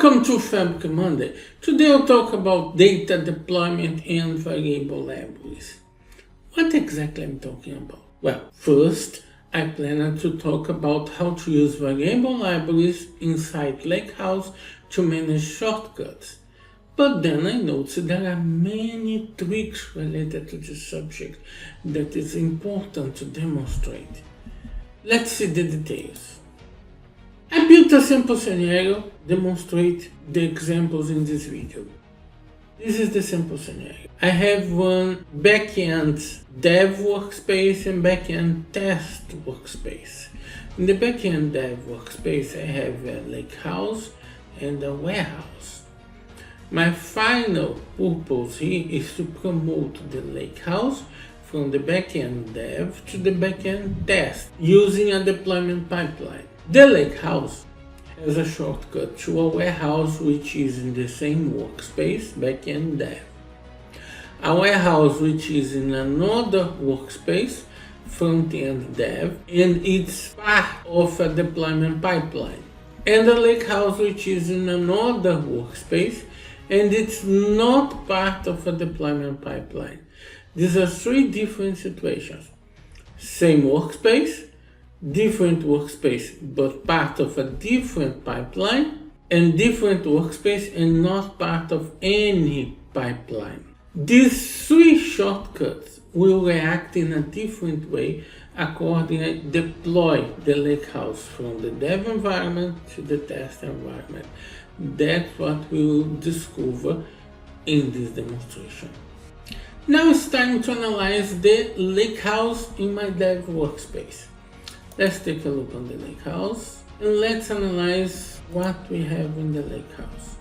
Welcome to Fabric Monday. Today I'll talk about data deployment and variable libraries. What exactly I'm talking about? Well, first I plan to talk about how to use variable libraries inside Lakehouse to manage shortcuts. But then I noticed there are many tricks related to this subject that is important to demonstrate. Let's see the details. I built a sample scenario, demonstrate the examples in this video. This is the sample scenario. I have one backend dev workspace and backend test workspace. In the backend dev workspace, I have a Lakehouse and a warehouse. My final purpose here is to promote the Lakehouse from the backend dev to the backend test using a deployment pipeline. The Lakehouse has a shortcut to a warehouse which is in the same workspace, backend dev. A warehouse which is in another workspace, front-end dev, and it's part of a deployment pipeline. And a Lakehouse which is in another workspace, and it's not part of a deployment pipeline. These are three different situations. Same workspace, different workspace but part of a different pipeline, and different workspace and not part of any pipeline. These three shortcuts will react in a different way accordingly deploy the Lakehouse from the dev environment to the test environment. That's what we will discover in this demonstration. Now it's time to analyze the Lakehouse in my dev workspace. Let's take a look on the Lakehouse and let's analyze what we have in the Lakehouse.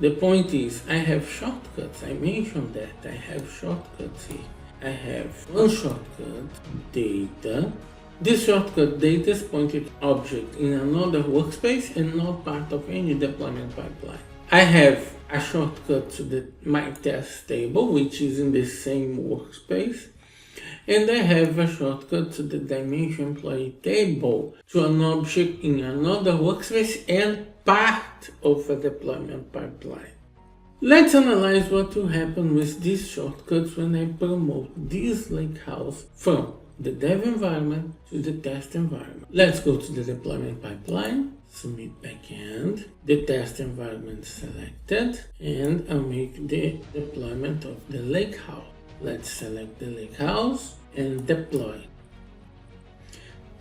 The point is, I have shortcuts. I mentioned that I have shortcuts here. I have one shortcut, data. This shortcut data is pointed to object in another workspace and not part of any deployment pipeline. I have a shortcut to my test table, which is in the same workspace. And I have a shortcut to the dimension employee table to an object in another workspace and part of a deployment pipeline. Let's analyze what will happen with these shortcuts when I promote this Lakehouse from the dev environment to the test environment. Let's go to the deployment pipeline, submit backend, the test environment selected, and I'll make the deployment of the Lakehouse. Let's select the Lakehouse and deploy.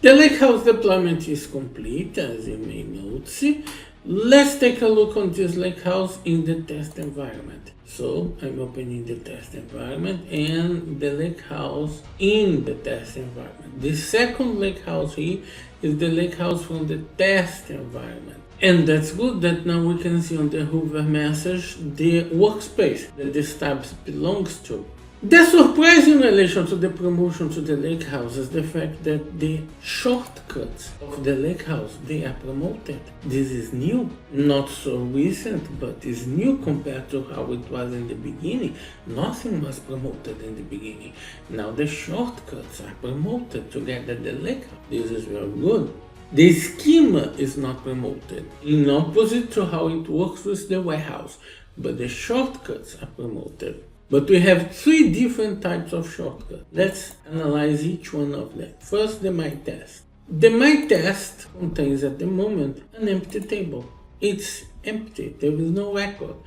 The Lakehouse deployment is complete, as you may notice. Let's take a look on this Lakehouse in the test environment. So I'm opening the test environment and the Lakehouse in the test environment. The second Lakehouse here is the Lakehouse from the test environment. And that's good that now we can see on the hover message the workspace that this tab belongs to. The surprise in relation to the promotion to the Lakehouse is the fact that the shortcuts of the Lakehouse, they are promoted. This is new, not so recent, but is new compared to how it was in the beginning. Nothing was promoted in the beginning. Now the shortcuts are promoted together the Lakehouse. This is very good. The schema is not promoted, in opposite to how it works with the warehouse, but the shortcuts are promoted. But we have three different types of shortcuts. Let's analyze each one of them. First, the my test. The my test contains at the moment an empty table. It's empty, there is no record.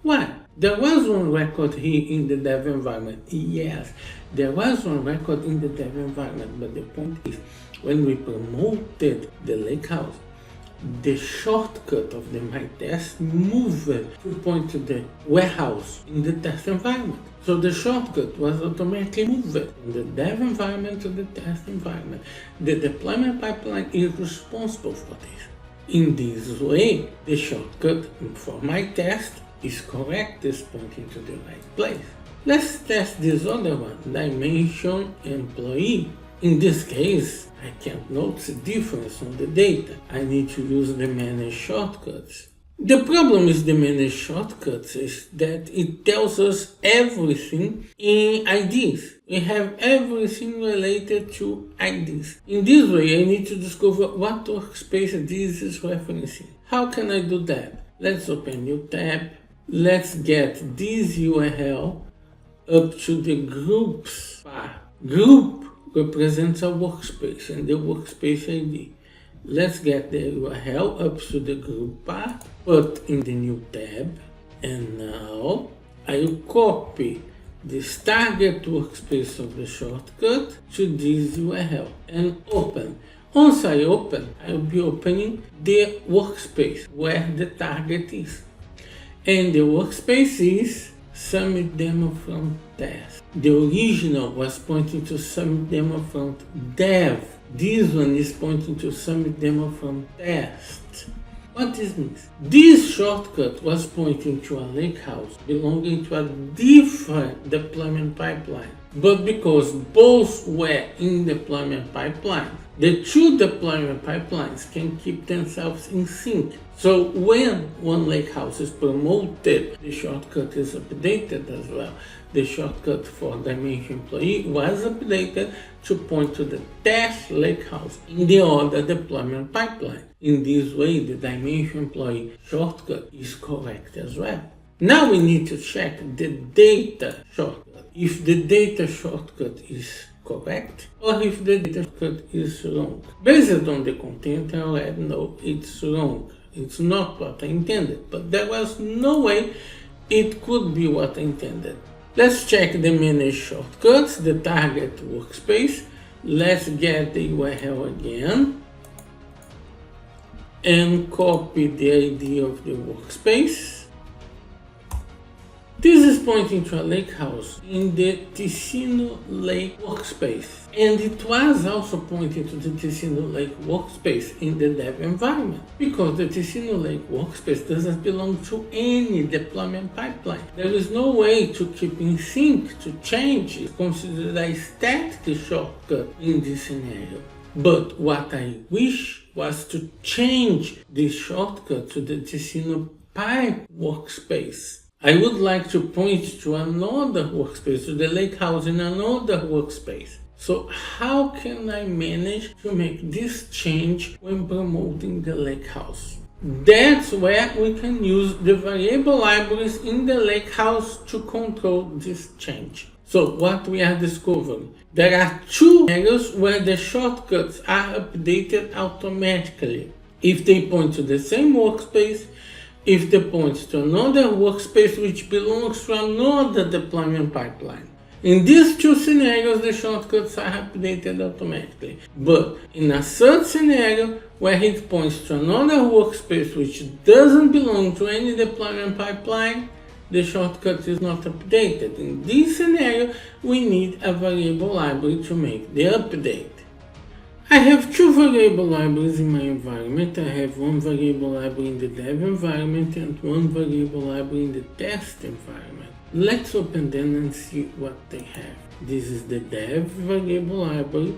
Why? There was one record here in the dev environment. Yes, there was one record in the dev environment, but the point is, when we promoted the Lakehouse, the shortcut of the my test moved to point to the warehouse in the test environment. So the shortcut was automatically moved from the dev environment to the test environment. The deployment pipeline is responsible for this. In this way, the shortcut for my test is correct, is pointing to the right place. Let's test this other one, dimension employee. In this case, I can't notice a difference on the data. I need to use the manage shortcuts. The problem with the manage shortcuts is that it tells us everything in IDs. We have everything related to IDs. In this way, I need to discover what workspace this is referencing. How can I do that? Let's open new tab. Let's get this URL up to the groups bar. Group represents a workspace and the workspace ID. Let's get the URL up to the group bar, put in the new tab, and now I'll copy this target workspace of the shortcut to this URL and open. Once I open, I'll be opening the workspace where the target is. And the workspace is Summit Demo Front Test. The original was pointing to Summit Demo Front Dev. This one is pointing to Summit Demo Front Test. What this means? This shortcut was pointing to a lakehouse belonging to a different deployment pipeline. But because both were in deployment pipeline, the two deployment pipelines can keep themselves in sync. So when one lakehouse is promoted, the shortcut is updated as well. The shortcut for Dimension Employee was updated to point to the test lakehouse in the other deployment pipeline. In this way, the Dimension Employee shortcut is correct as well. Now we need to check the data shortcut. If the data shortcut is correct or if the data shortcut is wrong. Based on the content, I'll add no, it's wrong. It's not what I intended, but there was no way it could be what I intended. Let's check the manage shortcuts, the target workspace. Let's get the URL again and copy the ID of the workspace. This is pointing to a lakehouse in the Ticino Lake workspace, and it was also pointing to the Ticino Lake workspace in the dev environment, because the Ticino Lake workspace doesn't belong to any deployment pipeline. There is no way to keep in sync, to change it, considered a static shortcut in this scenario. But what I wish was to change this shortcut to the Ticino Pipe workspace. I would like to point to another workspace, to the Lakehouse in another workspace. So how can I manage to make this change when promoting the Lakehouse? That's where we can use the variable libraries in the Lakehouse to control this change. So what we are discovering, there are two areas where the shortcuts are updated automatically. If they point to the same workspace, if they point to another workspace which belongs to another deployment pipeline. In these two scenarios, the shortcuts are updated automatically. But in a third scenario, where it points to another workspace which doesn't belong to any deployment pipeline, the shortcut is not updated. In this scenario, we need a variable library to make the update. I have two variable libraries in my environment. I have one variable library in the dev environment and one variable library in the test environment. Let's open them and see what they have. This is the dev variable library,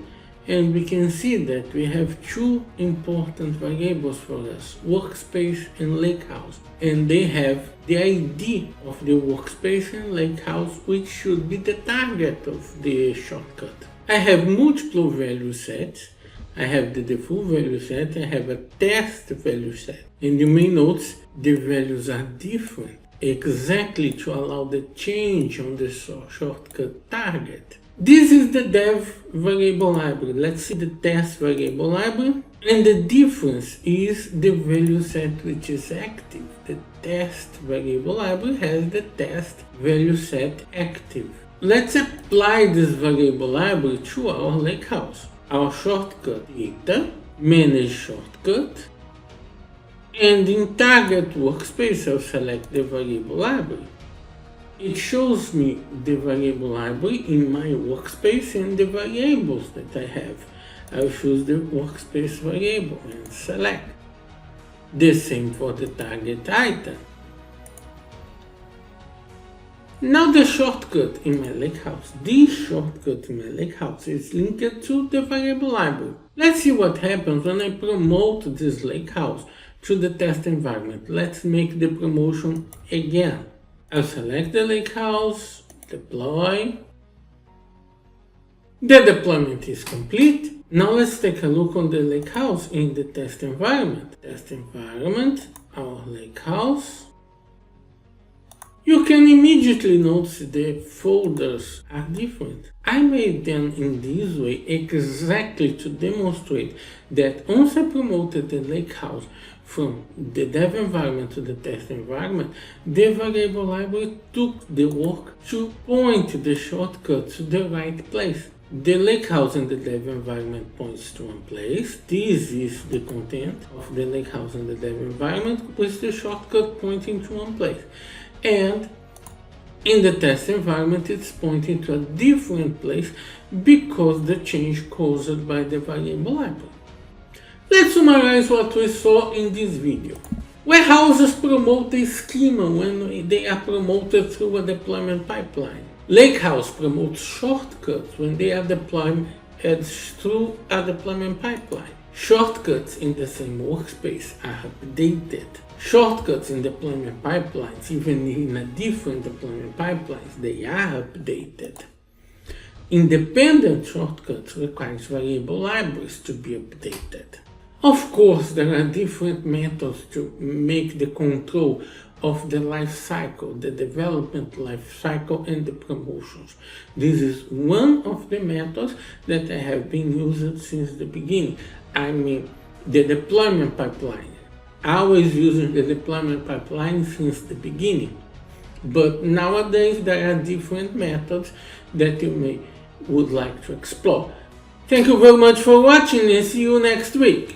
and we can see that we have two important variables for us, workspace and lakehouse. And they have the ID of the workspace and lakehouse, which should be the target of the shortcut. I have multiple value sets. I have the default value set, I have a test value set. And you may notice the values are different, exactly to allow the change on the shortcut target. This is the dev variable library. Let's see the test variable library. And the difference is the value set which is active. The test variable library has the test value set active. Let's apply this variable library to our lakehouse. Our shortcut data, manage shortcut, and in target workspace I'll select the variable library. It shows me the variable library in my workspace and the variables that I have. I'll choose the workspace variable and select. The same for the target item. Now the shortcut in my lakehouse. This shortcut in my lakehouse is linked to the variable library. Let's see what happens when I promote this lakehouse to the test environment. Let's make the promotion again. I'll select the lakehouse, deploy. The deployment is complete. Now let's take a look on the Lakehouse in the test environment. Test environment, our Lakehouse. You can immediately notice the folders are different. I made them in this way exactly to demonstrate that once I promoted the Lakehouse from the dev environment to the test environment, the variable library took the work to point the shortcut to the right place. The Lakehouse in the dev environment points to one place. This is the content of the Lakehouse in the dev environment with the shortcut pointing to one place. And in the test environment, it's pointing to a different place because the change caused by the variable library. Let's summarize what we saw in this video. Warehouses promote a schema when they are promoted through a deployment pipeline. Lakehouse promotes shortcuts when they are deployed through a deployment pipeline. Shortcuts in the same workspace are updated. Shortcuts in deployment pipelines, even in a different deployment pipelines, they are updated. Independent shortcuts requires variable libraries to be updated. Of course, there are different methods to make the control of the life cycle, the development life cycle and the promotions. This is one of the methods that I have been using since the beginning. I mean, the deployment pipeline. I was using the deployment pipeline since the beginning. But nowadays there are different methods that you would like to explore. Thank you very much for watching and see you next week.